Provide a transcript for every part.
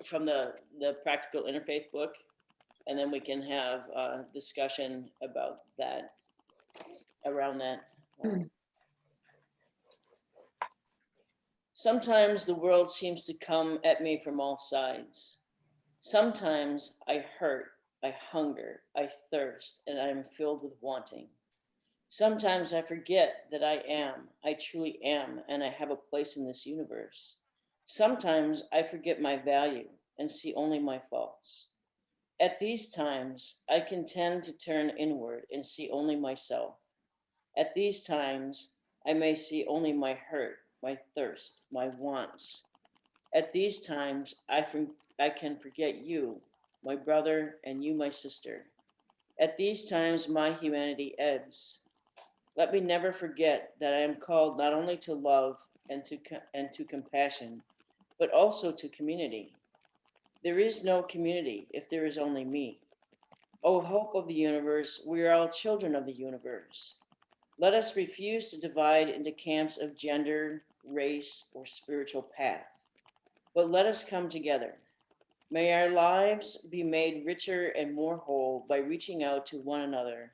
from the Practical Interfaith book, and then we can have a discussion about that, around that. Sometimes the world seems to come at me from all sides. Sometimes I hurt, I hunger, I thirst, and I am filled with wanting. Sometimes I forget that I truly am, and I have a place in this universe. Sometimes I forget my value and see only my faults. At these times, I can tend to turn inward and see only myself. At these times, I may see only my hurt, my thirst, my wants. At these times, I can forget you, my brother, and you, my sister. At these times, my humanity ebbs. Let me never forget that I am called not only to love and to compassion, but also to community. There is no community if there is only me. O hope of the universe, we are all children of the universe. Let us refuse to divide into camps of gender, race, or spiritual path, but let us come together. May our lives be made richer and more whole by reaching out to one another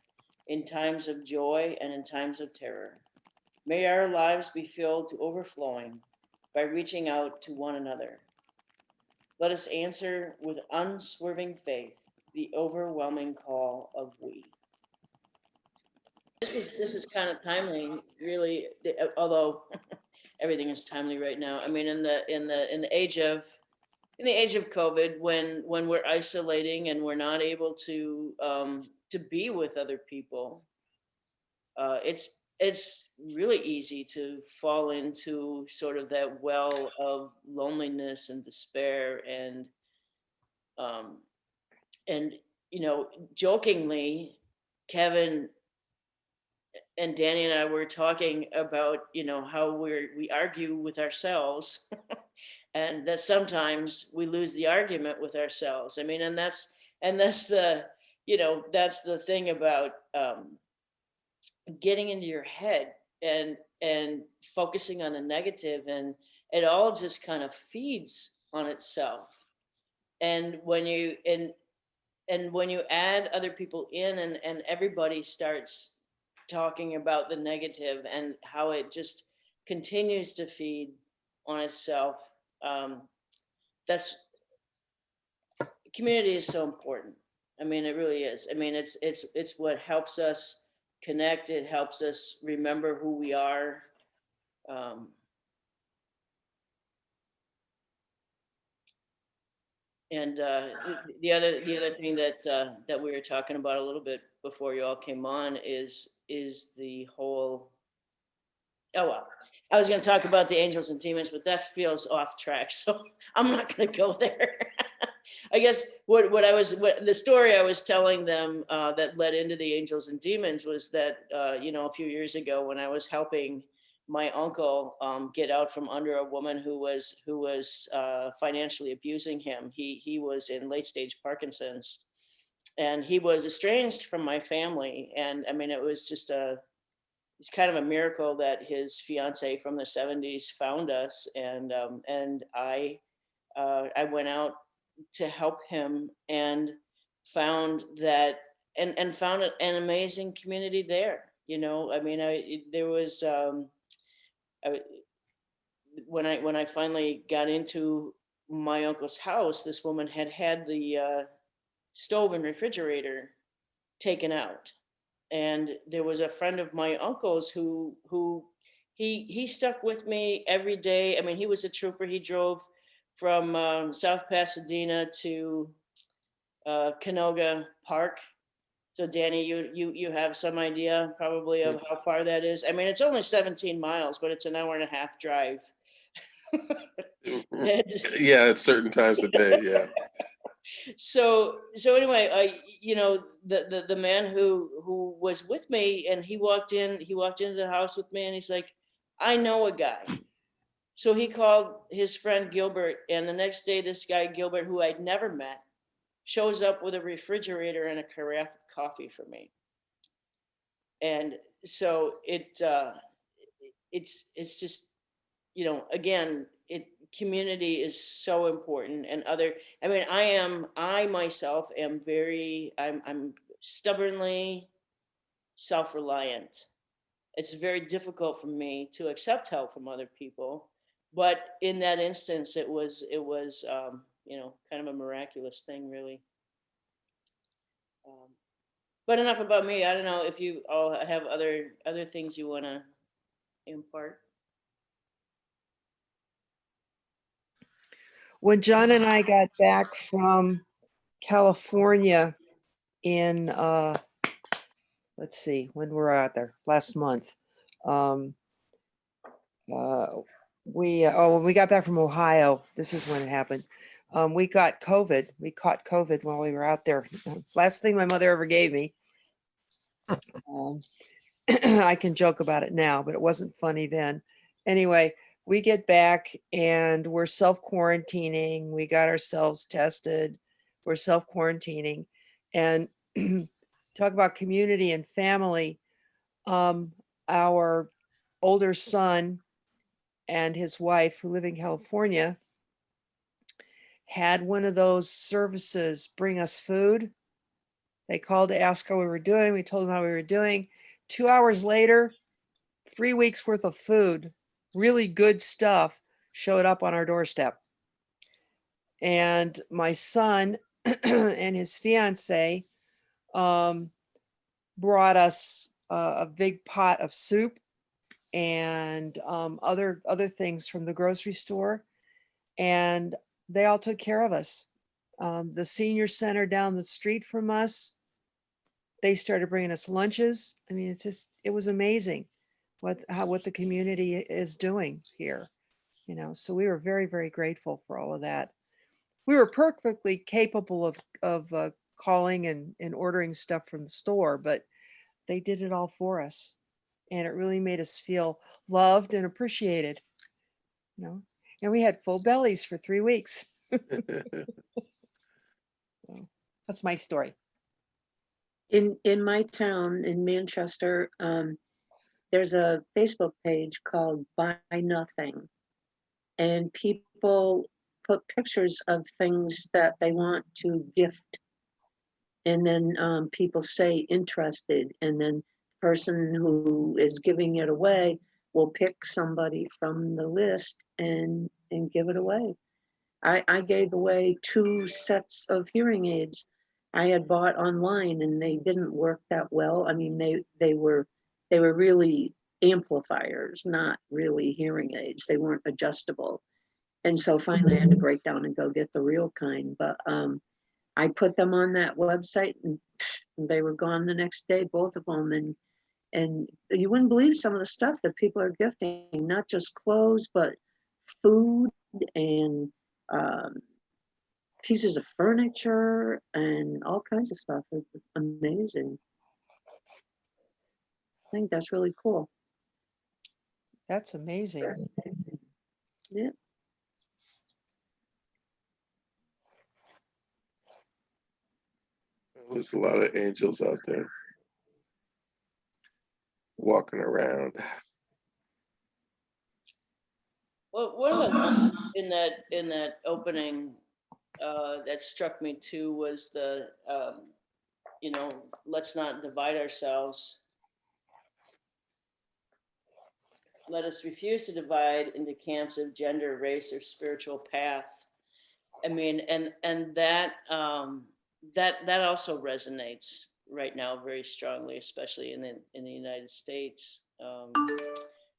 in times of joy and in times of terror. May our lives be filled to overflowing by reaching out to one another. Let us answer with unswerving faith the overwhelming call of we. This is kind of timely, really, although everything is timely right now. I mean, in the age of COVID, when we're isolating and we're not able to be with other people, it's really easy to fall into sort of that well of loneliness and despair, um, and jokingly, Kevin and Danny and I were talking about how we argue with ourselves, and that sometimes we lose the argument with ourselves. I mean, and that's the thing about getting into your head and focusing on the negative, and it all just kind of feeds on itself. And when you add other people in, and everybody starts talking about the negative and how it just continues to feed on itself, that's community is so important. I mean, it really is. I mean, it's what helps us connect. It helps us remember who we are. Um, and the other thing that we were talking about a little bit before you all came on is the whole. Oh well, I was going to talk about the angels and demons, but that feels off track, so I'm not going to go there. I guess what the story I was telling them that led into the angels and demons was that a few years ago when I was helping my uncle get out from under a woman who was financially abusing him. He was in late stage Parkinson's, and he was estranged from my family. And I mean, it's kind of a miracle that his fiance from the 70s found us, and I went out to help him and found that and found an amazing community there. I mean, there was I, when I finally got into my uncle's house, this woman had the stove and refrigerator taken out, and there was a friend of my uncle's who he stuck with me every day. I mean, he was a trooper. He drove from South Pasadena to Canoga Park. So Danny, you have some idea probably of how far that is. I mean, it's only 17 miles, but it's an hour and a half drive. Yeah, at certain times of day. Yeah. So anyway, the man who was with me, and he walked into the house with me, and he's like, I know a guy. So he called his friend Gilbert, and the next day this guy Gilbert, who I'd never met, shows up with a refrigerator and a carafe of coffee for me. And so it's just, again, community is so important, and I mean, I myself am I'm stubbornly self-reliant. It's very difficult for me to accept help from other people, but in that instance it was kind of a miraculous thing, really. um, but enough about me. I don't know if you all have other things you want to impart. When John and I got back from California in, let's see, when we were out there last month, um, when we got back from Ohio, this is when it happened. We got COVID. We caught COVID while we were out there. Last thing my mother ever gave me. Um, I can joke about it now, but it wasn't funny then. Anyway, we get back and we're self-quarantining. We got ourselves tested. We're self-quarantining. And talk about community and family. Our older son and his wife, who live in California, had one of those services bring us food. They called to ask how we were doing. We told them how we were doing. 2 hours later, 3 weeks worth of food, really good stuff, showed up on our doorstep. And my son and his fiance brought us a big pot of soup and other things from the grocery store, and they all took care of us. The senior center down the street from us, they started bringing us lunches. I mean, it was amazing what the community is doing here, so we were very, very grateful for all of that. We were perfectly capable of calling and ordering stuff from the store, but they did it all for us, and it really made us feel loved and appreciated, and we had full bellies for 3 weeks. So, that's my story. In my town in Manchester, there's a Facebook page called Buy Nothing, and people put pictures of things that they want to gift, and then people say interested, and then the person who is giving it away will pick somebody from the list and give it away. I gave away 2 sets of hearing aids I had bought online, and they didn't work that well. I mean, they were really amplifiers, not really hearing aids. They weren't adjustable. And so finally I had to break down and go get the real kind. But I put them on that website, and they were gone the next day, both of them. And you wouldn't believe some of the stuff that people are gifting, not just clothes, but food and pieces of furniture and all kinds of stuff. It's amazing. I think that's really cool. That's amazing. Yeah. There's a lot of angels out there walking around. Well, one of the lines in that opening that struck me too was the let's not divide ourselves. Let us refuse to divide into camps of gender, race, or spiritual path. I mean, and that that also resonates right now very strongly, especially in the United States.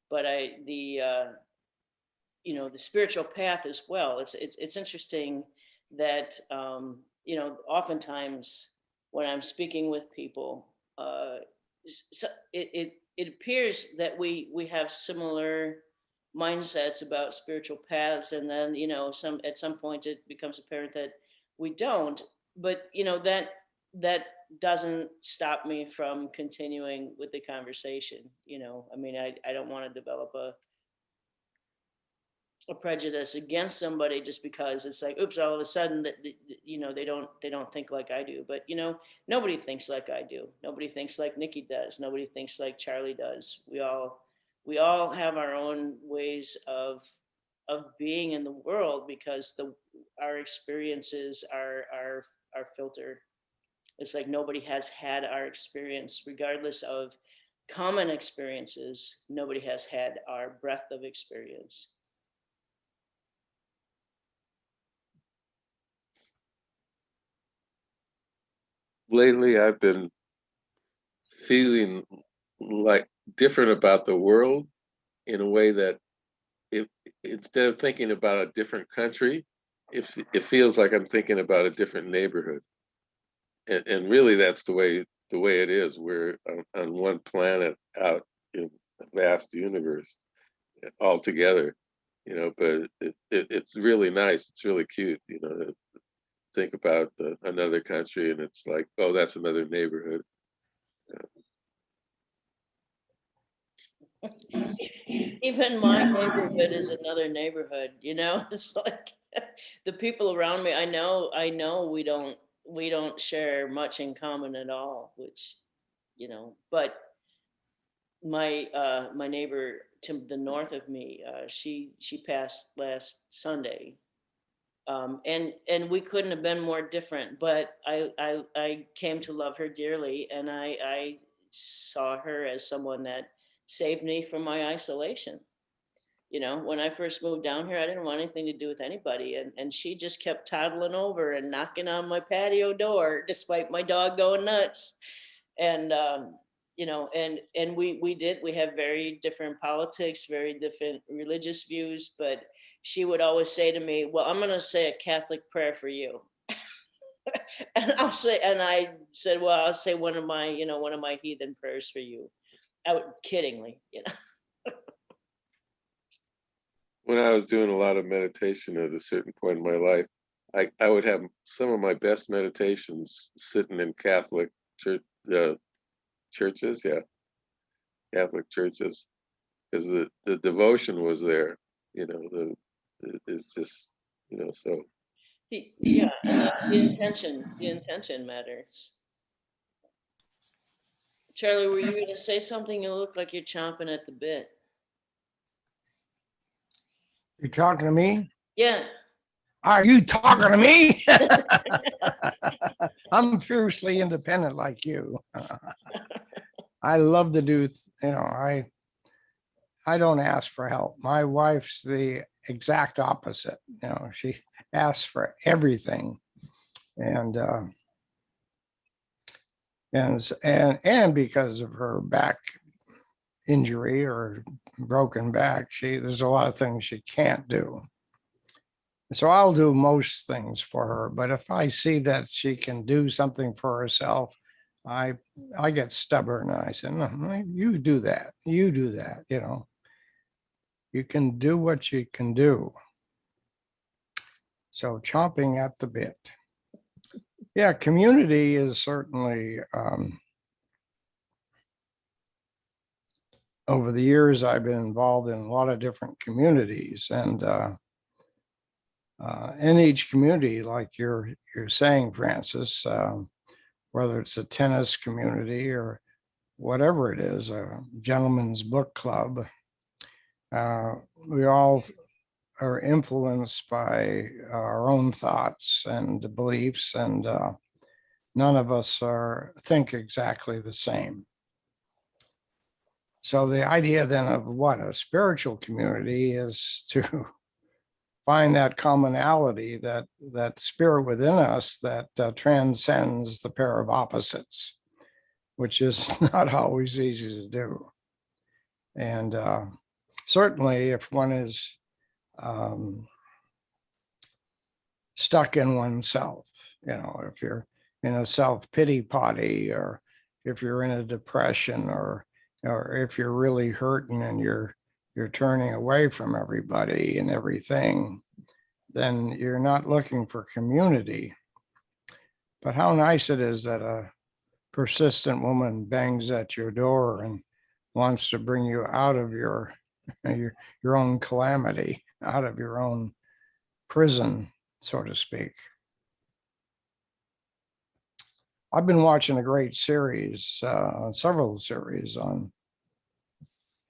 But the spiritual path as well. It's interesting that oftentimes when I'm speaking with people, so it appears that we have similar mindsets about spiritual paths, and then at some point it becomes apparent that we don't. But that doesn't stop me from continuing with the conversation. I mean, I don't want to develop a prejudice against somebody just because it's like, oops, all of a sudden that they don't think like I do. But nobody thinks like I do. Nobody thinks like Nikki does. Nobody thinks like Charlie does. We all have our own ways of being in the world, because our experiences are our filter. It's like nobody has had our experience, regardless of common experiences. Nobody has had our breadth of experience. Lately, I've been feeling like different about the world in a way that if instead of thinking about a different country, it feels like I'm thinking about a different neighborhood. And really that's the way it is. We're on one planet out in a vast universe all together, but it's really nice. It's really cute, to think about another country, and it's like, oh, that's another neighborhood. Even my neighborhood is another neighborhood, It's like the people around me, I know we don't share much in common at all, which, but my neighbor to the north of me, she passed last Sunday. And we couldn't have been more different, but I came to love her dearly, and I saw her as someone that saved me from my isolation. When I first moved down here, I didn't want anything to do with anybody, and she just kept toddling over and knocking on my patio door, despite my dog going nuts. And we have very different politics, very different religious views, but she would always say to me, well, I'm going to say a Catholic prayer for you. And I said, well, I'll say one of my heathen prayers for you, out kiddingly. When I was doing a lot of meditation at a certain point in my life, I would have some of my best meditations sitting in Catholic churches, yeah, Catholic churches, because the devotion was there, it's just, so. Yeah, and the intention matters. Charlie, were you going to say something? You look like you're chomping at the bit. You talking to me? Yeah. Are you talking to me? I'm fiercely independent like you. I love to do, I don't ask for help. My wife's the exact opposite. She asks for everything. And and because of her back injury or broken back, there's a lot of things she can't do. So I'll do most things for her, but if I see that she can do something for herself, I get stubborn and I say, no, you do that. You do that. You can do what you can do. So chomping at the bit. Yeah, community is certainly, over the years, I've been involved in a lot of different communities, and in each community, like you're saying, Francis, whether it's a tennis community or whatever it is, a gentleman's book club, we all are influenced by our own thoughts and beliefs, and none of us think exactly the same. So the idea then of what a spiritual community is to find that commonality, that spirit within us that transcends the pair of opposites, which is not always easy to do. And certainly if one is stuck in oneself, if you're in a self-pity potty, or if you're in a depression, or if you're really hurting and you're turning away from everybody and everything, then you're not looking for community. But how nice it is that a persistent woman bangs at your door and wants to bring you out of your own calamity, out of your own prison, so to speak. I've been watching a great series, several series on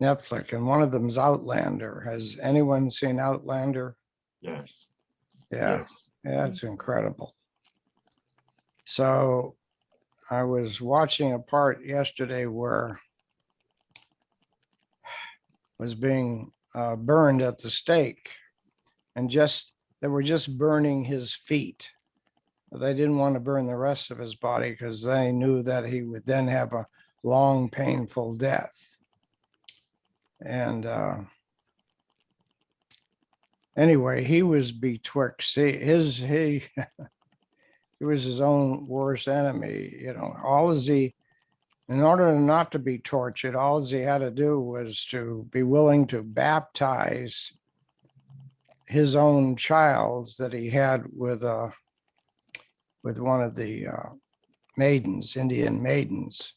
Netflix, and one of them's Outlander. Has anyone seen Outlander? Yes. Yeah, Yes. yeah, it's incredible. So I was watching a part yesterday where was being burned at the stake, and they were just burning his feet. They didn't want to burn the rest of his body because they knew that he would then have a long, painful death. And anyway, he was betwixt. He was his own worst enemy. You know, in order not to be tortured, all he had to do was to be willing to baptize his own child that he had with one of the maidens, Indian maidens,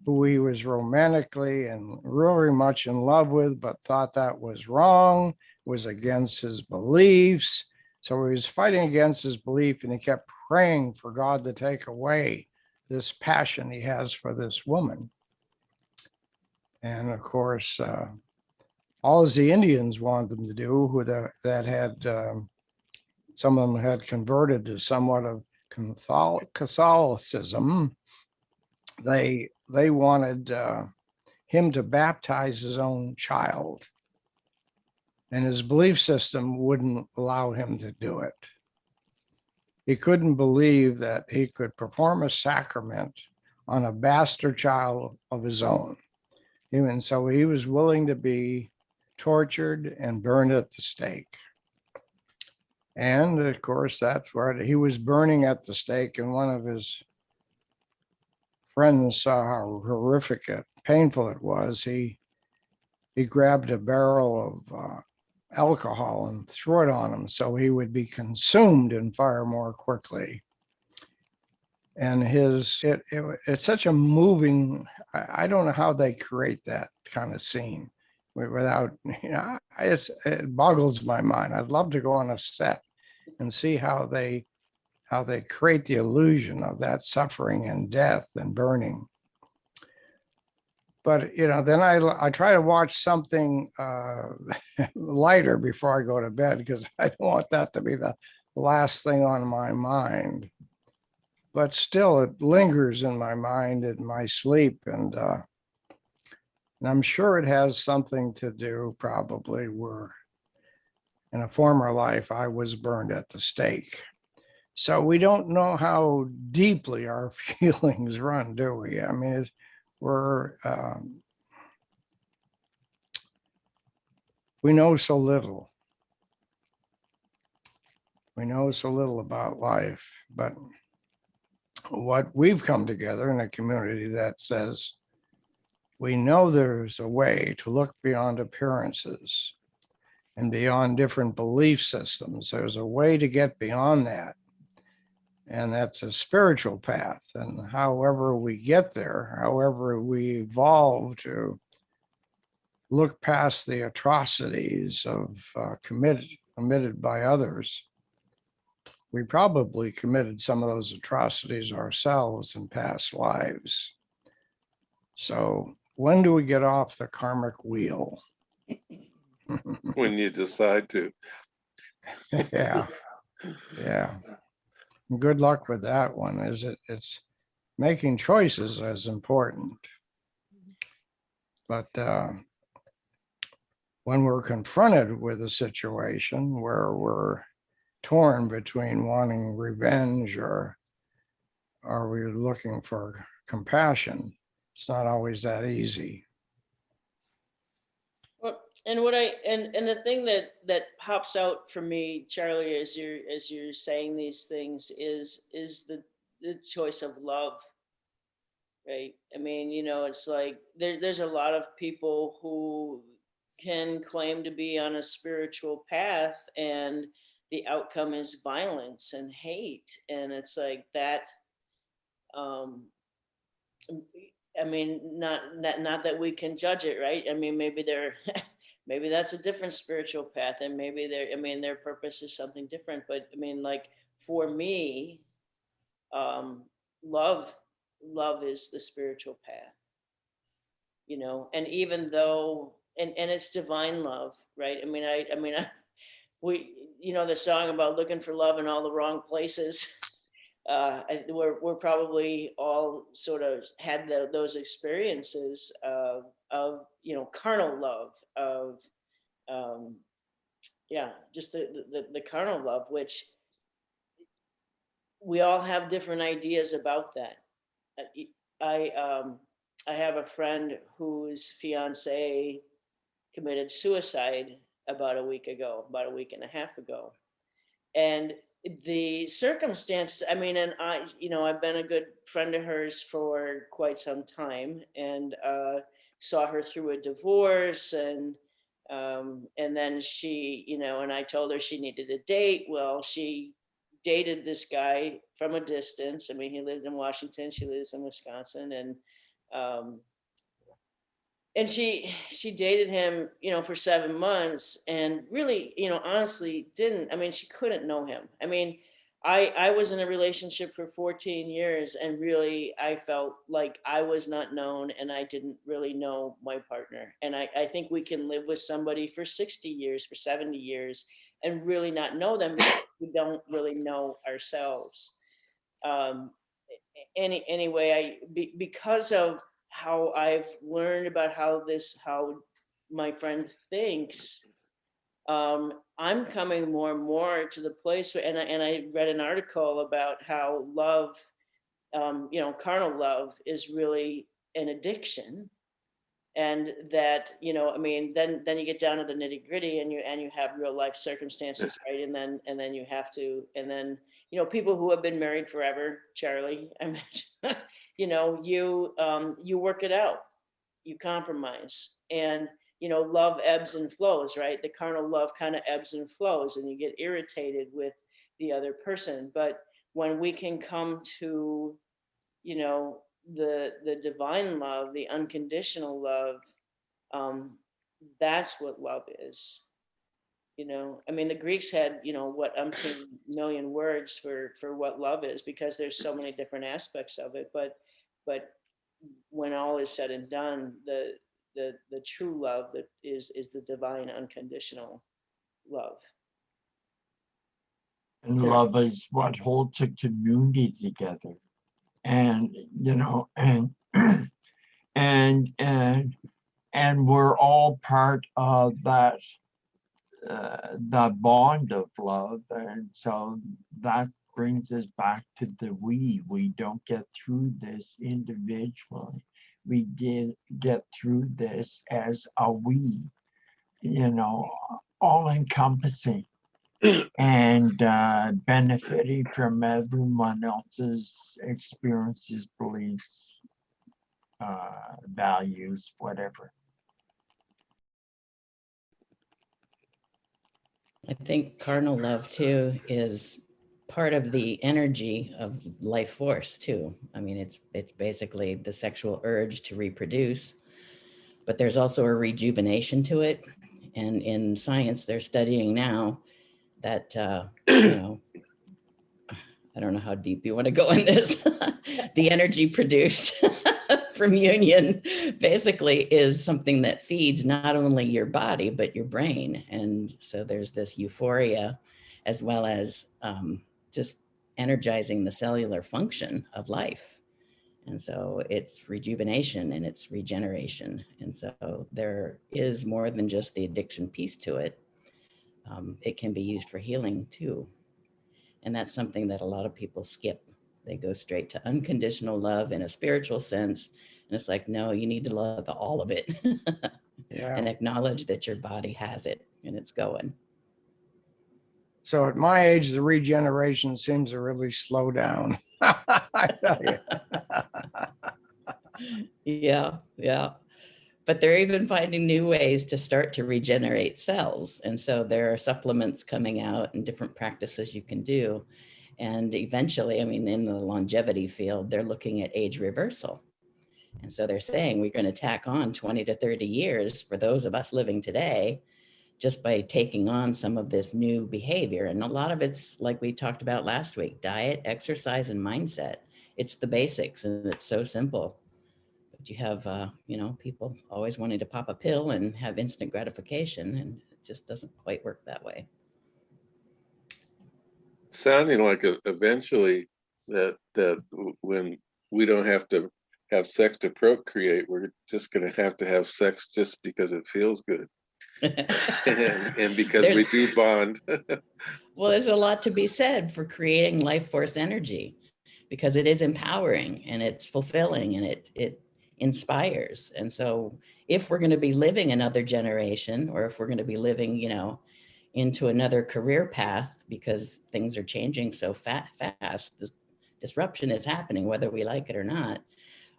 who he was romantically and really much in love with, but thought that was wrong, was against his beliefs. So he was fighting against his belief, and he kept praying for God to take away this passion he has for this woman. And of course, all the Indians wanted them to do, that had some of them had converted to somewhat of Catholicism. They wanted him to baptize his own child, and his belief system wouldn't allow him to do it. He couldn't believe that he could perform a sacrament on a bastard child of his own. Even so, he was willing to be tortured and burned at the stake. And of course, that's where he was burning at the stake, and one of his friends saw how horrific painful it was. He grabbed a barrel of alcohol and threw it on him so he would be consumed in fire more quickly. And it's such a moving, I don't know how they create that kind of scene without, it boggles my mind. I'd love to go on a set and see how they create the illusion of that suffering and death and burning. But then I try to watch something lighter before I go to bed, because I don't want that to be the last thing on my mind. But still, it lingers in my mind in my sleep, and I'm sure it has something to do, probably, where in a former life I was burned at the stake. So we don't know how deeply our feelings run, do we? I mean, we know so little. We know so little about life, but what we've come together in a community that says we know there's a way to look beyond appearances and beyond different belief systems. There's a way to get beyond that. And that's a spiritual path. And however we get there, however we evolve to look past the atrocities of committed by others, we probably committed some of those atrocities ourselves in past lives. So when do we get off the karmic wheel? When you decide to. Yeah. Good luck with that one. It's making choices is important. But when we're confronted with a situation where we're torn between wanting revenge or are we looking for compassion, it's not always that easy. Well, and the thing that pops out for me, Charlie, as you're saying these things is the choice of love, right? I mean, it's like there's a lot of people who can claim to be on a spiritual path, and the outcome is violence and hate, and it's like that. Um, I mean, not that we can judge it, right? I mean, maybe they're maybe that's a different spiritual path, and maybe their purpose is something different. But I mean, like for me, um, love is the spiritual path. you know, and even though, and it's divine love, right? We, you know, the song about looking for love in all the wrong places. We're probably all sort of had those experiences of, you know, carnal love, of um, yeah, just the carnal love, which we all have different ideas about that. Uh, y- I have a friend whose fiance committed suicide about a week ago, about a week and a half ago, and the circumstances, I mean, and I, you know, I've been a good friend of hers for quite some time, and saw her through a divorce, and then she, you know, and I told her she needed a date. Well, she dated this guy from a distance. I mean, he lived in Washington, she lives in Wisconsin, um, and she dated him, you know, for 7 months, and really, you know, honestly didn't, I mean, she couldn't know him. I mean, I was in a relationship for 14 years, and really I felt like I was not known, and I didn't really know my partner. And I think we can live with somebody for 60 years, for 70 years, and really not know them because we don't really know ourselves. um, Because of how I've learned about how my friend thinks, I'm coming more and more to the place where, and I read an article about how love, you know, carnal love is really an addiction, and that, you know, I mean, then you get down to the nitty gritty, and you have real life circumstances, right? And then you have to, and then, you know, people who have been married forever, Charlie, I mean, you know, you work it out, you compromise, and, you know, love ebbs and flows, right? The carnal love kind of ebbs and flows, and you get irritated with the other person. But when we can come to, you know, the divine love, the unconditional love, um, that's what love is. You know, I mean, the Greeks had, you know, what, umpteen million words for what love is, because there's so many different aspects of it. But when all is said and done, the true love that is the divine unconditional love. And Yeah. love is what holds a community together. And, you know, and and and we're all part of that bond of love. And so that brings us back to the we don't get through this individually, we get through this as a we, you know, all encompassing, and benefiting from everyone else's experiences, beliefs, values, whatever. I think carnal love too is part of the energy of life force too. I mean, it's basically the sexual urge to reproduce, but there's also a rejuvenation to it. And in science, they're studying now that, you know, I don't know how deep you want to go in this. The energy produced from union basically is something that feeds not only your body, but your brain. And so there's this euphoria, as well as just energizing the cellular function of life. And so it's rejuvenation and it's regeneration. And so there is more than just the addiction piece to it. It can be used for healing too. And that's something that a lot of people skip. They go straight to unconditional love in a spiritual sense. And it's like, no, you need to love all of it Yeah. and acknowledge that your body has it and it's going. So at my age, the regeneration seems to really slow down. I tell you. Yeah, yeah. But they're even finding new ways to start to regenerate cells. And so there are supplements coming out and different practices you can do. And eventually, I mean, in the longevity field, they're looking at age reversal. And so they're saying we're going to tack on 20 to 30 years for those of us living today, just by taking on some of this new behavior. And a lot of it's like we talked about last week, diet, exercise, and mindset. It's the basics, and it's so simple. But you have, people always wanting to pop a pill and have instant gratification, and it just doesn't quite work that way. Sounding like eventually that when we don't have to have sex to procreate, we're just going to have sex just because it feels good. and because we do bond. Well, there's a lot to be said for creating life force energy, because it is empowering and it's fulfilling and it inspires. And so if we're going to be living another generation, or if we're going to be living, into another career path, because things are changing so fast, this disruption is happening, whether we like it or not,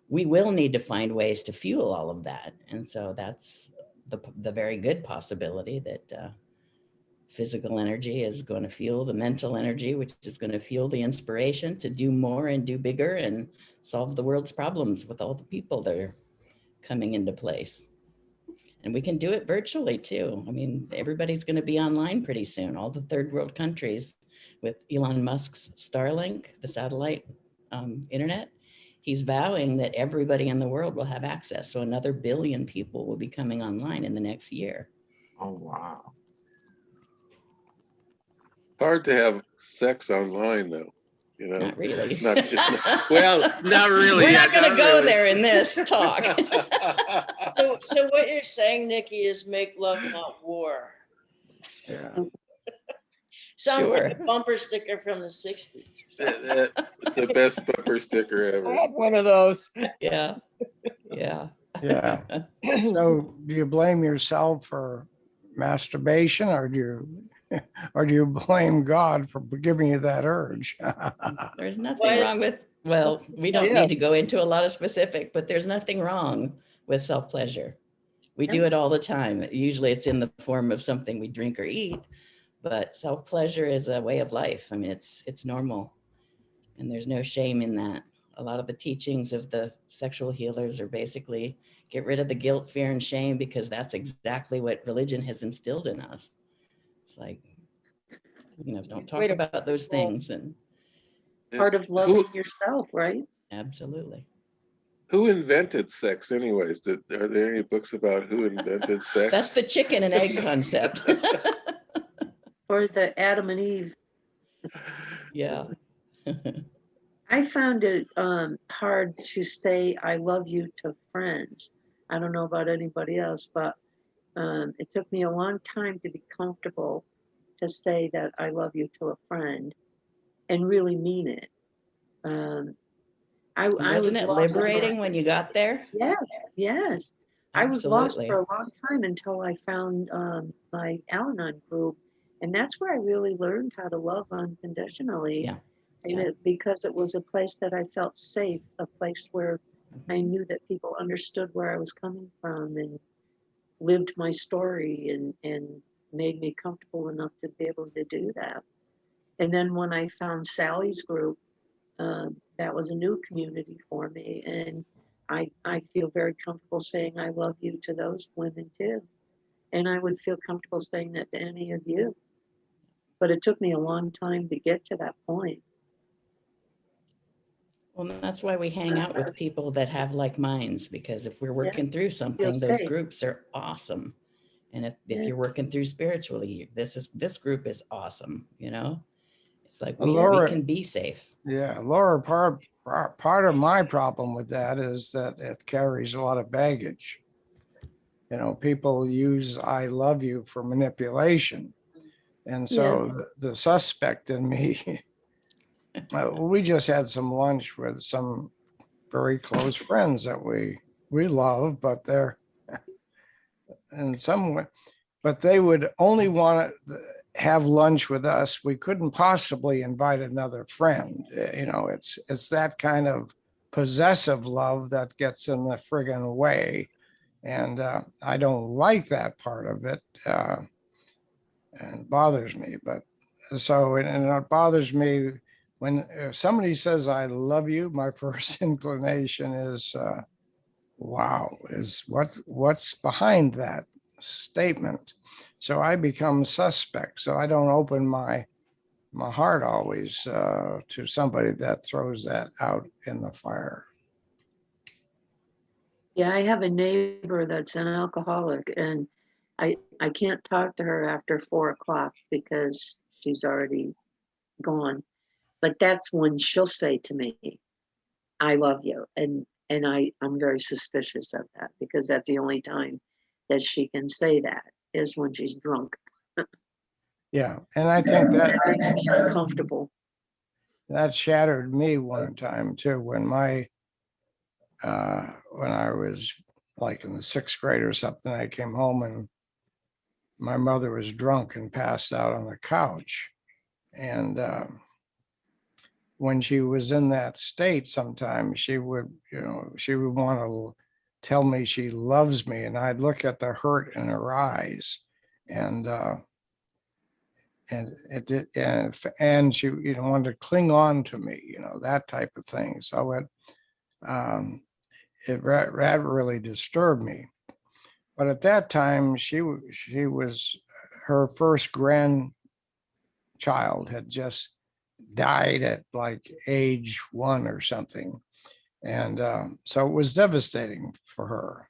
we will need to find ways to fuel all of that. And so that's the very good possibility that physical energy is going to fuel the mental energy, which is going to fuel the inspiration to do more and do bigger and solve the world's problems with all the people that are coming into place. And we can do it virtually too. I mean, everybody's going to be online pretty soon. All the third world countries with Elon Musk's Starlink, the satellite internet, he's vowing that everybody in the world will have access. So another 1 billion people will be coming online in the next year. Oh, wow. Hard to have sex online, though. Not really. It's not, well, not really. We're not going to go there in this talk. So what you're saying, Nikki, is make love, not war. Yeah. Sounds Sure. like a bumper sticker from the 60s. It's the best bumper sticker I ever. had one of those. Yeah. Yeah. Yeah. So do you blame yourself for masturbation, or do you blame God for giving you that urge? There's nothing wrong with, well, we don't need to go into a lot of specific, but there's nothing wrong with self-pleasure. We do it all the time. Usually it's in the form of something we drink or eat, but self-pleasure is a way of life. I mean, it's normal, and there's no shame in that. A lot of the teachings of the sexual healers are basically get rid of the guilt, fear, and shame, because that's exactly what religion has instilled in us. It's like, don't talk about those things. And Part of loving yourself, right? absolutely. Who invented sex, anyways? Are there any books about who invented sex? That's the chicken and egg concept. Or the Adam and Eve. Yeah. I found it hard to say I love you to friends. I don't know about anybody else, but it took me a long time to be comfortable to say that I love you to a friend and really mean it. Wasn't it liberating when you got there? Yes, yes. Absolutely. I was lost for a long time until I found my Al-Anon group. And that's where I really learned how to love unconditionally. Yeah. And because it was a place that I felt safe, a place where I knew that people understood where I was coming from and lived my story and made me comfortable enough to be able to do that. And then when I found Sally's group, that was a new community for me. And I feel very comfortable saying I love you to those women too. And I would feel comfortable saying that to any of you. But it took me a long time to get to that point. Well, that's why we hang out with people that have like minds, because if we're working through something, those groups are awesome. And if you're working through spiritually, this group is awesome, It's like we can be safe. Yeah, Laura, part of my problem with that is that it carries a lot of baggage. People use I love you for manipulation. And so the suspect in me, we just had some lunch with some very close friends that we love, but they're in some way, but they would only want to have lunch with us. We couldn't possibly invite another friend. It's that kind of possessive love that gets in the friggin' way. And I don't like that part of it. And it bothers me. But so, and it bothers me when if somebody says, I love you, my first inclination is, wow, is what's behind that statement? So I become suspect. So I don't open my heart always to somebody that throws that out in the fire. Yeah, I have a neighbor that's an alcoholic, and I can't talk to her after 4 o'clock because she's already gone. But that's when she'll say to me, "I love you," and I'm very suspicious of that because that's the only time that she can say that is when she's drunk. Yeah, and I think that It makes me uncomfortable. that shattered me one time too when I was like in the sixth grade or something. I came home and my mother was drunk and passed out on the couch. And when she was in that state, sometimes she would, she would want to tell me she loves me, and I'd look at the hurt in her eyes, and it did, and she, wanted to cling on to me, that type of thing. So um, that really disturbed me. But at that time, she was her first grandchild had just died at like age 1 or something, and so it was devastating for her,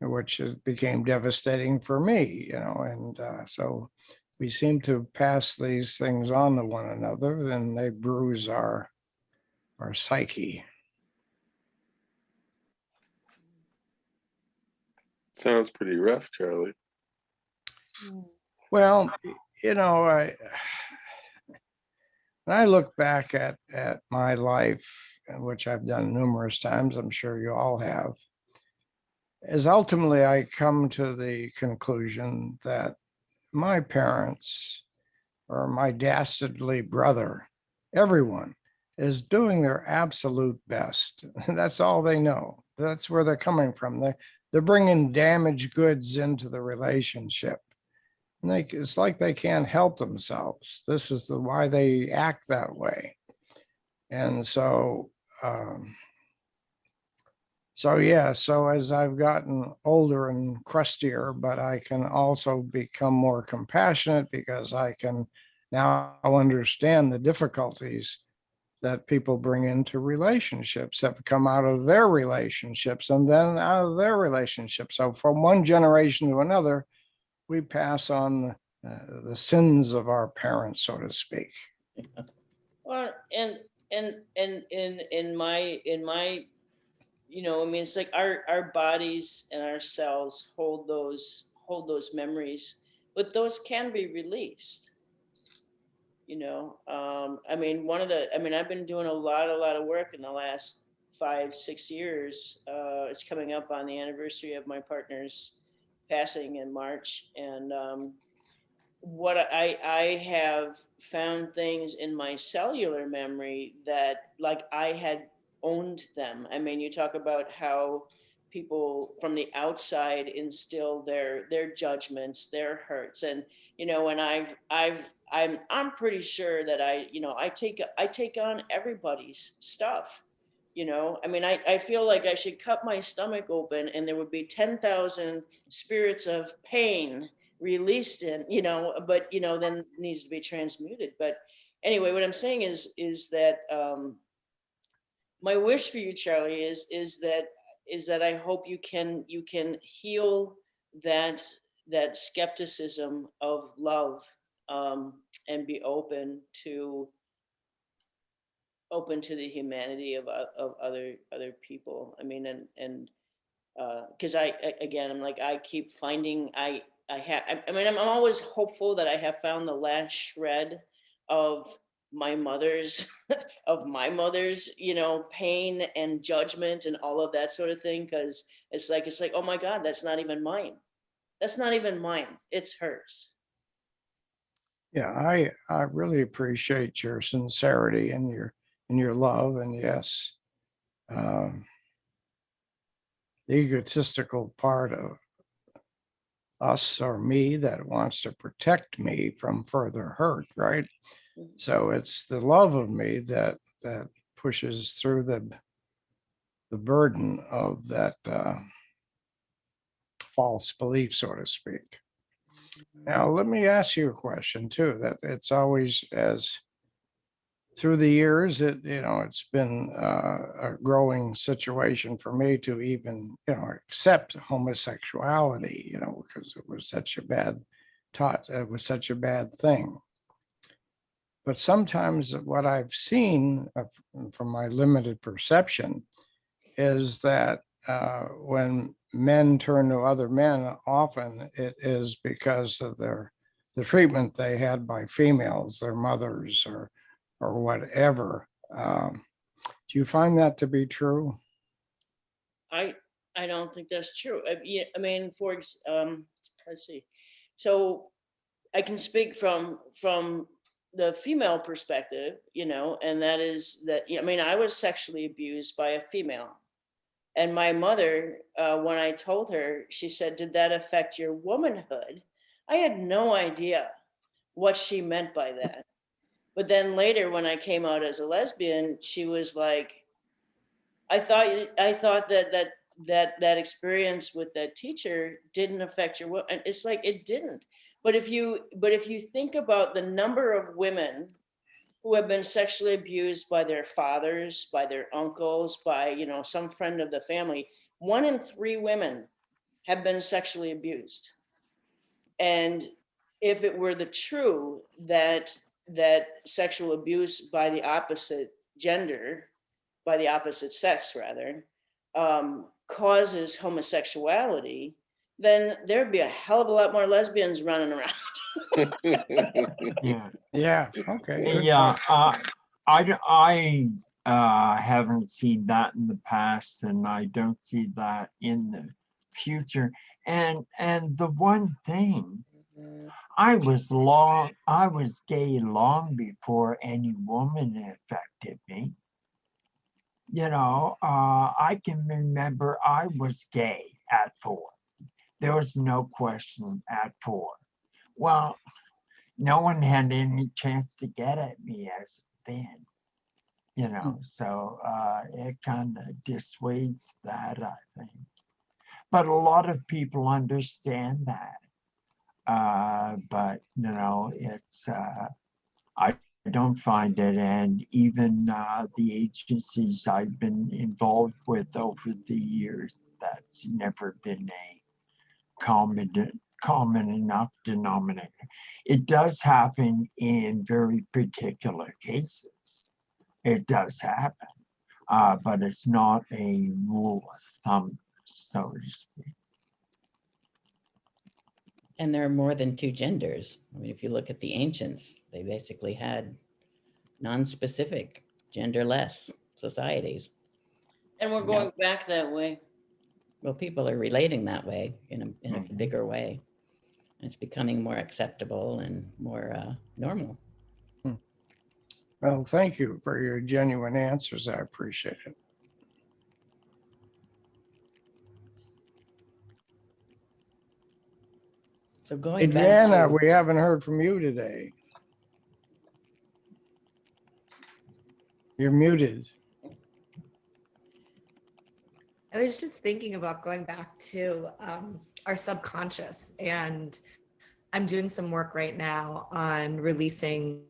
which became devastating for me, and so we seem to pass these things on to one another, and they bruise our psyche. Sounds pretty rough, Charlie. Well, I when I look back at my life, which I've done numerous times, I'm sure you all have, is ultimately I come to the conclusion that my parents or my dastardly brother, everyone is doing their absolute best. That's all they know. That's where they're coming from. They're bringing damaged goods into the relationship. And it's like they can't help themselves. This is why they act that way. And um, so as I've gotten older and crustier, but I can also become more compassionate because I can now understand the difficulties that people bring into relationships that come out of their relationships and then out of their relationships. So from one generation to another, we pass on the sins of our parents, so to speak. Well, and in my I mean, it's like our bodies and our cells hold those memories, but those can be released. I mean, I've been doing a lot of work in the last 5-6 years. It's coming up on the anniversary of my partner's passing in March, and what I have found things in my cellular memory that like I had owned them. I mean, you talk about how people from the outside instill their judgments, their hurts, and I'm pretty sure that I take on everybody's stuff. I mean, I feel like I should cut my stomach open and there would be 10,000 spirits of pain released but then needs to be transmuted. But anyway, what I'm saying is that my wish for you, Charlie, is that I hope you can heal that skepticism of love, and be open to the humanity of other people. I mean, and because again, I'm like, I keep finding I mean, I'm always hopeful that I have found the last shred of my mother's of my mother's pain and judgment and all of that sort of thing, because it's like, oh my god, that's not even mine. That's not even mine, it's hers. Yeah, I really appreciate your sincerity and your love, and yes, um, the egotistical part of us or me that wants to protect me from further hurt, right? Mhm. So it's the love of me that pushes through the burden of that false belief, so to speak. Now, let me ask you a question too. That it's always as through the years, it's been a growing situation for me to even, accept homosexuality, because it was such a bad thing. But sometimes what I've seen from my limited perception is that when men turn to other men, often it is because of the treatment they had by females, their mothers or whatever. Do you find that to be true? I don't think that's true. I mean, let's see. So I can speak from the female perspective, and that is that, I mean, I was sexually abused by a female. And my mother, when I told her, she said, "Did that affect your womanhood?" I had no idea what she meant by that. But then later, when I came out as a lesbian, she was like, I thought that experience with that teacher didn't affect your." And it's like, it didn't. But if you think about the number of women who have been sexually abused by their fathers, by their uncles, by some friend of the family, 1 in 3 women have been sexually abused. And if it were the true that sexual abuse by the opposite gender, by the opposite sex rather, causes homosexuality, then there'd be a hell of a lot more lesbians running around. Yeah. Yeah. Okay. Good Yeah, point. I haven't seen that in the past, and I don't see that in the future. And the one thing, I was gay long before any woman affected me. I can remember I was gay at 4. There was no question at 4. Well, no one had any chance to get at me as then, so it kind of dissuades that, I think. But a lot of people understand that. But it's I don't find it, and even the agencies I've been involved with over the years, that's never been a common enough denominator. It does happen in very particular cases. It does happen, but it's not a rule of thumb, so to speak. And there are more than 2 genders. I mean, if you look at the ancients, they basically had non-specific, genderless societies. And we're going back that way. Well, people are relating that way in a Mhm. bigger way. And it's becoming more acceptable and more normal. Well, thank you for your genuine answers. I appreciate it. So going back Adriana, to, we haven't heard from you today. You're muted. I was just thinking about going back to our subconscious, and I'm doing some work right now on releasing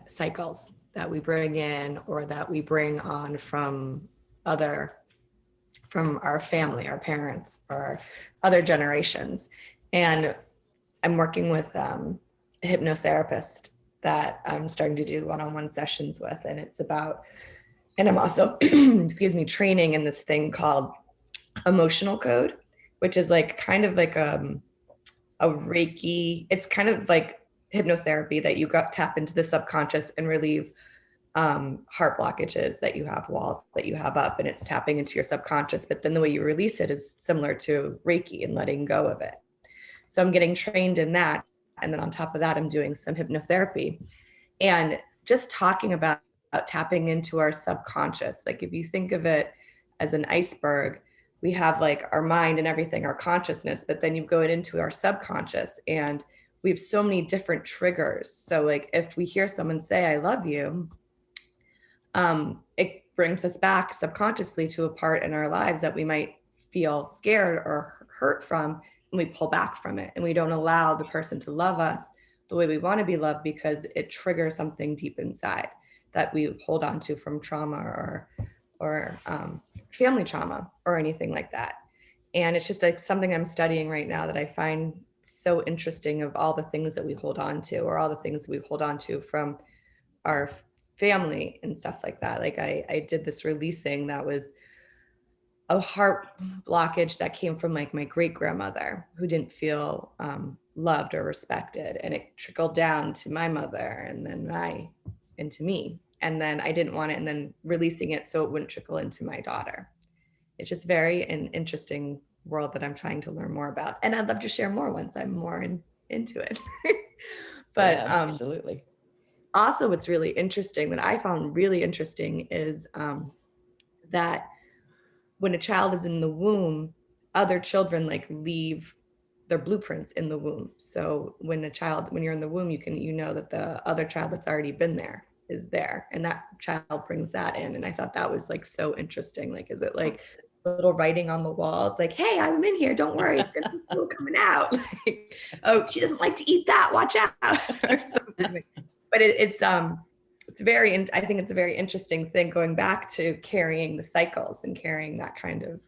cycles that we bring in or that we bring on from our family, our parents, or other generations. And I'm working with a hypnotherapist that I'm starting to do one-on-one sessions with, and it's about, and I'm also, excuse me, training in this thing called emotional code, which is like kind of like a Reiki. It's kind of like hypnotherapy that you tap into the subconscious and relieve heart blockages that you have, walls that you have up, and it's tapping into your subconscious. But then the way you release it is similar to Reiki and letting go of it. So I'm getting trained in that. And then on top of that, I'm doing some hypnotherapy and just talking about tapping into our subconscious. Like if you think of it as an iceberg, we have like our mind and everything, our consciousness, but then you go into our subconscious and we have so many different triggers. So like if we hear someone say, "I love you," it brings us back subconsciously to a part in our lives that we might feel scared or hurt from, and we pull back from it and we don't allow the person to love us the way we want to be loved because it triggers something deep inside. that we hold on to from trauma or family trauma or anything like that. And it's just like something I'm studying right now that I find so interesting, of all the things that we hold on to, or all the things that we hold on to from our family and stuff like that. Like I did this releasing that was a heart blockage that came from like my great grandmother, who didn't feel loved or respected, and it trickled down to my mother and then into me, and then I didn't want it, and then releasing it so it wouldn't trickle into my daughter. It's just very an interesting world that I'm trying to learn more about, and I'd love to share more once I'm more into it. But Yeah, absolutely. also what's really interesting, that I found really interesting, is that when a child is in the womb, other children like leave their blueprints in the womb. So when you're in the womb, you know that the other child that's already been there is there, and that child brings that in. And I thought that was like so interesting. Like, is it like little writing on the wall? It's like, hey, I'm in here, don't worry, there's people coming out. Like, oh, she doesn't like to eat that, watch out. Or something. But I think it's a very interesting thing, going back to carrying the cycles and carrying that kind of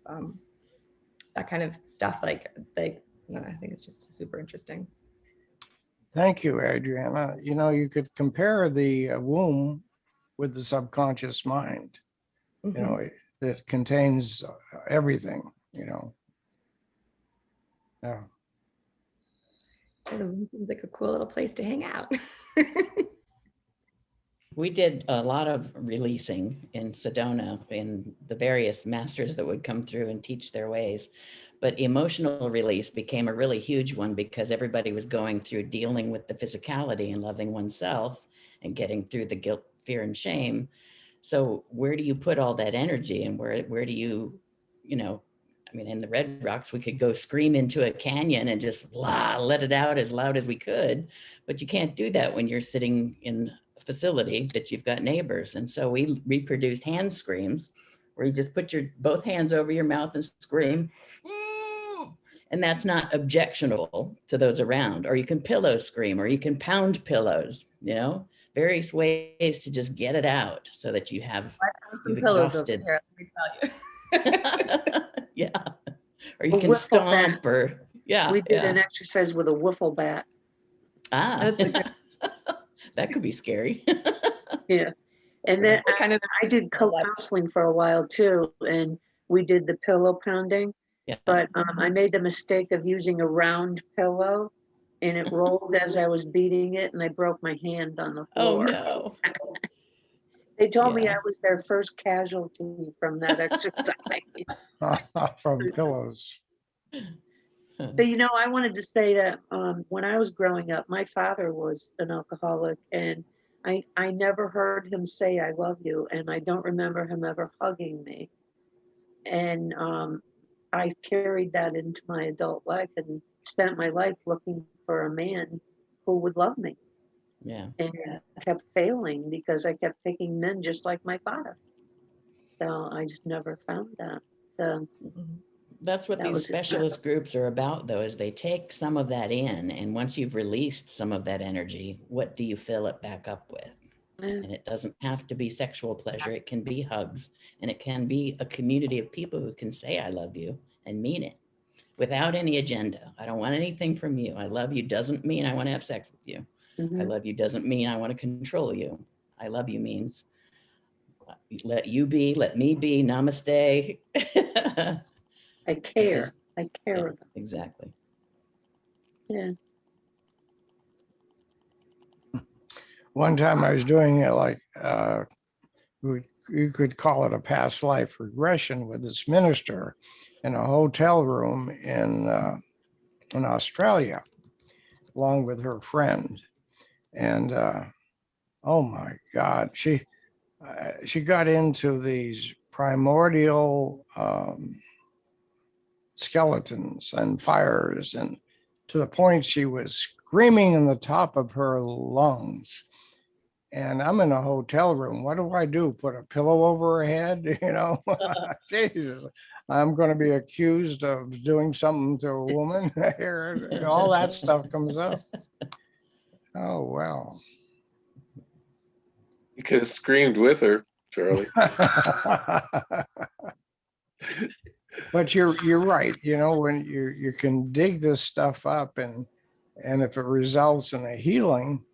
stuff. Like I think it's just super interesting. Thank you, Adriana. You know, you could compare the womb with the subconscious mind. You know, it contains everything, you know. Yeah. The womb seems like a cool little place to hang out. We did a lot of releasing in Sedona, in the various masters that would come through and teach their ways. But emotional release became a really huge one, because everybody was going through dealing with the physicality and loving oneself and getting through the guilt, fear, and shame. So where do you put all that energy, and where do you, I mean, in the Red Rocks, we could go scream into a canyon and just let it out as loud as we could. But you can't do that when you're sitting in a facility that you've got neighbors. And so we reproduced hand screams, where you just put your both hands over your mouth and scream. And that's not objectionable to those around. Or you can pillow scream, or you can pound pillows, various ways to just get it out, so that you've exhausted. Here, let me tell you. Yeah. Or you A can wiffle stomp, bat. or We did an exercise with a wiffle bat. That could be scary. Yeah. And then I did I love- co-counseling for a while too, and we did the pillow pounding. Yeah. But I made the mistake of using a round pillow, and it rolled as I was beating it, and I broke my hand on the Oh floor. no. They told me Yeah. I was their first casualty from that exercise. From pillows. But I wanted to say that when I was growing up, my father was an alcoholic, and I never heard him say I love you, and I don't remember him ever hugging me. And I carried that into my adult life and spent my life looking for a man who would love me. Yeah. And kept failing because I kept picking men just like my father. So I just never found that. So That's what that these was it. specialist groups are about, though, is they take some of that in, and once you've released some of that energy, what do you fill it back up with? And it doesn't have to be sexual pleasure. It can be hugs, and it can be a community of people who can say, I love you, and mean it without any agenda. I don't want anything from you. I love you doesn't mean I want to have sex with you. I love you doesn't mean I want to control you. I love you means let you be, let me be, namaste. I care. I care about it. Exactly. Yeah. One time I was doing you could call it a past life regression with this minister in a hotel room in Australia, along with her friend. And oh my God, she got into these primordial skeletons and fires, and to the point she was screaming in the top of her lungs. And I'm in a hotel room. What do? Put a pillow over her head? Jesus, I'm going to be accused of doing something to a woman here. All that stuff comes up. Oh, well. could have screamed with her, Charlie. But you're right. You know, when you can dig this stuff up, and if it results in a healing,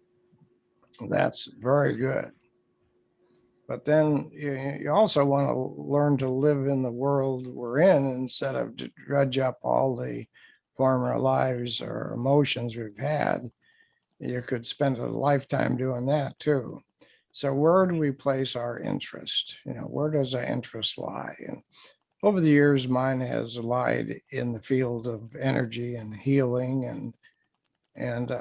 that's very good. But then you also want to learn to live in the world we're in instead of to dredge up all the former lives or emotions we've had. You could spend a lifetime doing that too. So where do we place our interest? You know, where does our interest lie? And over the years, mine has lied in the field of energy and healing, and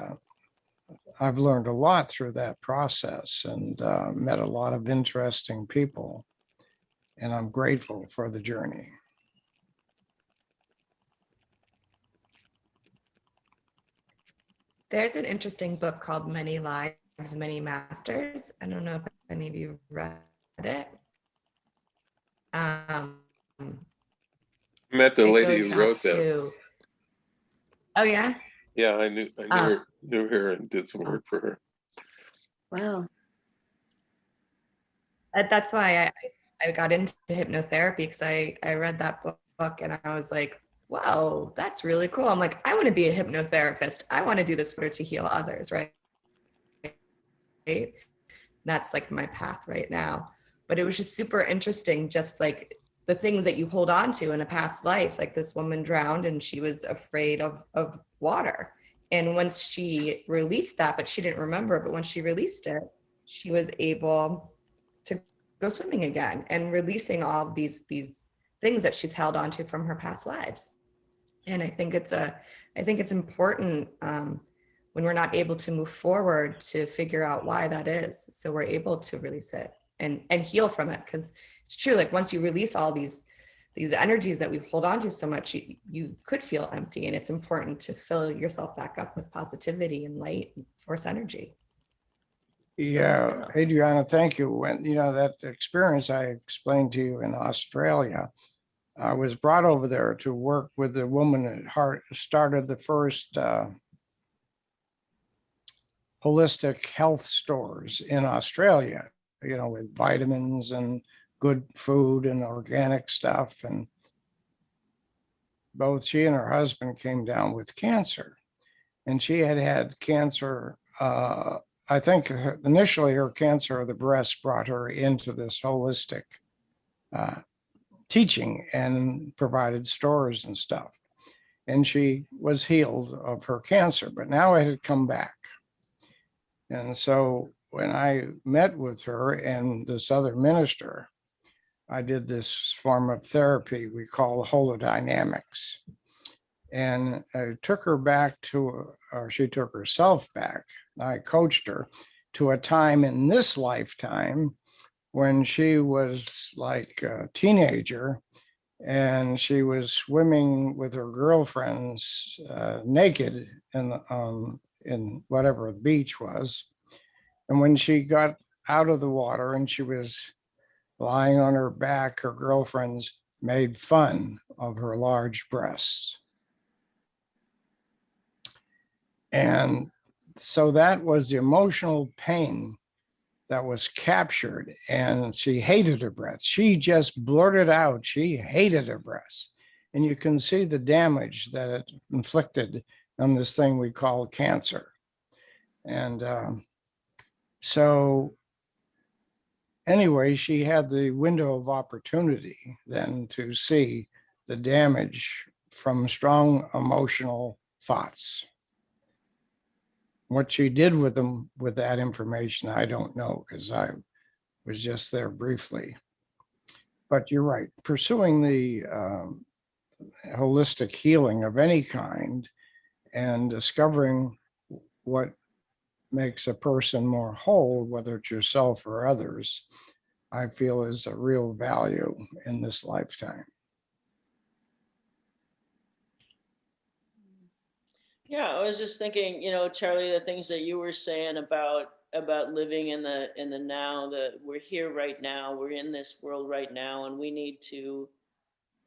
I've learned a lot through that process, and met a lot of interesting people, and I'm grateful for the journey. There's an interesting book called Many Lives, Many Masters. I don't know if any of you read it. Met the It lady goes who back wrote that. to, oh yeah? Yeah, I knew her and did some work for her. Wow. That's why I got into hypnotherapy, because I read that book and I was like, wow, that's really cool. I'm like, I want to be a hypnotherapist. I want to do this to heal others, right? That's like my path right now. But it was just super interesting, just like the things that you hold on to in a past life. Like this woman drowned and she was afraid of water. And once she released that, but she didn't remember, but when she released it, she was able to go swimming again and releasing all these things that she's held onto from her past lives. And I think it's important when we're not able to move forward to figure out why that is, so we're able to release it and heal from it. Because it's true, like once you release all these energies that we hold on to so much, you could feel empty, and it's important to fill yourself back up with positivity and light and force energy. Yeah, Adriana, thank you. When that experience I explained to you in Australia, I was brought over there to work with the woman that started the first holistic health stores in Australia, with vitamins and good food and organic stuff. And both she and her husband came down with cancer. And she had cancer. I think initially her cancer of the breast brought her into this holistic teaching and provided stores and stuff. And she was healed of her cancer, but now it had come back. And so when I met with her and this other minister, I did this form of therapy we call holodynamics. And I took her back or she took herself back. I coached her to a time in this lifetime when she was like a teenager, and she was swimming with her girlfriends naked in whatever the beach was. And when she got out of the water and she was lying on her back, her girlfriends made fun of her large breasts. And so that was the emotional pain that was captured, and she hated her breasts. She just blurted out she hated her breasts. And you can see the damage that it inflicted on this thing we call cancer. And so anyway, she had the window of opportunity then to see the damage from strong emotional thoughts. What she did with them, with that information, I don't know, because I was just there briefly. But you're right, pursuing the holistic healing of any kind and discovering what makes a person more whole, whether it's yourself or others, I feel is a real value in this lifetime. Yeah, I was just thinking, Charlie, the things that you were saying about living in the now, that we're here right now, we're in this world right now, and we need to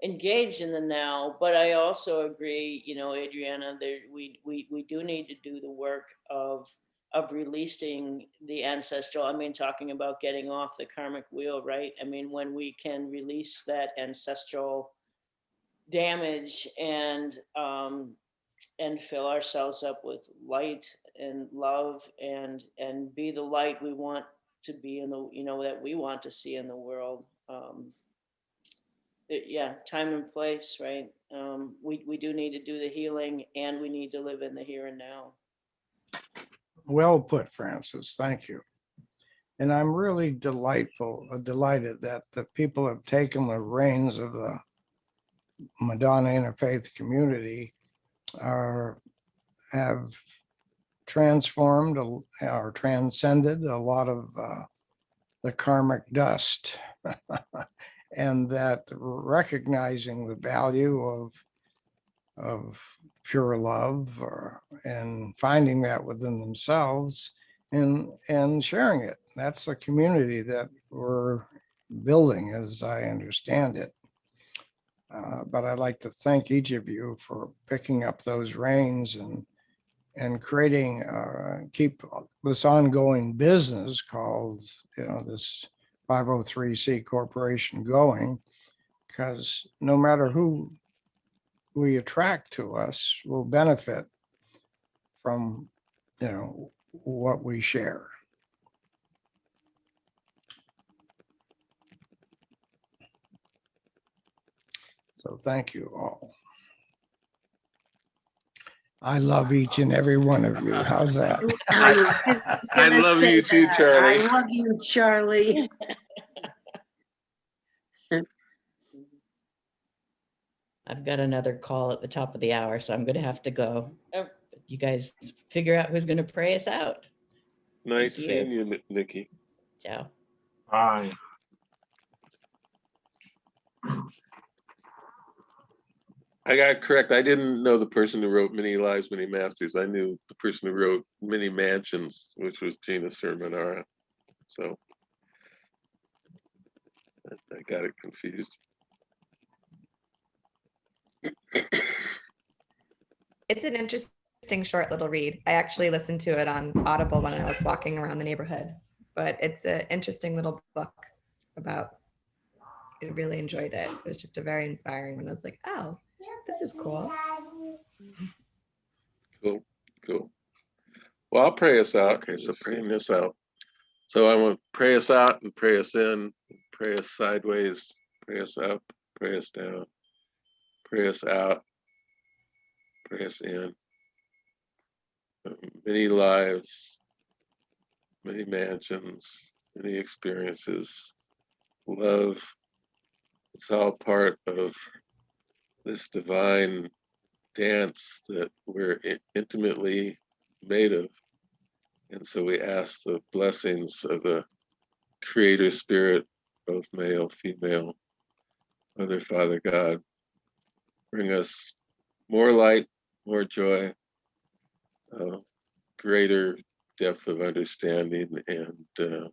engage in the now. But I also agree, Adriana, that we do need to do the work of releasing the ancestral. I mean, talking about getting off the karmic wheel, right? I mean, when we can release that ancestral damage and fill ourselves up with light and love and be the light we want to be in the, you know, that we want to see in the world. Yeah, time and place, right? We do need to do the healing, and we need to live in the here and now. Well put, Francis. Thank you. And I'm really delighted that the people have taken the reins of the Madonna Interfaith community, have transformed or transcended a lot of the karmic dust, and that recognizing the value of pure love and finding that within themselves and sharing it. That's the community that we're building, as I understand it. But I'd like to thank each of you for picking up those reins and creating, keep this ongoing business called, this 503c corporation going, because no matter who we attract to us will benefit from, what we share. So thank you all. I love each and every one of you. How's that? I was just I gonna love say you too, that. Charlie. I love you, Charlie. I've got another call at the top of the hour, so I'm going to have to go. Oh. But you guys figure out who's going to pray us out. Nice Thank seeing you, Nikki. Ciao. Bye. I got correct. I didn't know the person who wrote Many Lives, Many Masters. I knew the person who wrote Many Mansions, which was Gina Sermonara. So I got it confused. It's an interesting short little read. I actually listened to it on Audible when I was walking around the neighborhood, but it's an interesting little book about, I really enjoyed it. It was just a very inspiring one. I was like, oh, this is cool. Cool. Well, I'll pray us out. Okay, so praying this out. So I want to pray us out and pray us in, pray us sideways, pray us up, pray us down, pray us out, pray us in. Many lives, many mansions, many experiences, love. It's all part of this divine dance that we're intimately made of. And so we ask the blessings of the Creator Spirit, both male, female, Mother, Father, God, bring us more light, more joy, greater depth of understanding and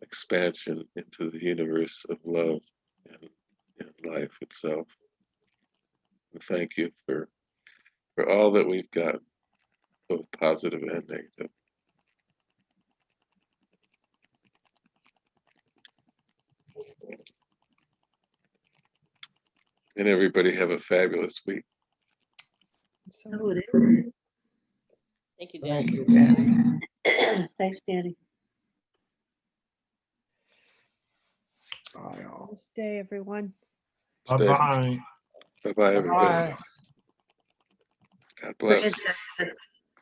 expansion into the universe of love and life itself. And thank you for all that we've got, both positive and negative. And everybody have a fabulous week. So Oh, it is. Thank you, Dan. Thank you, Danny. Thanks, Danny. Bye all. nice day, everyone. Bye-bye. Bye-bye, everybody. Bye. God bless. Francis,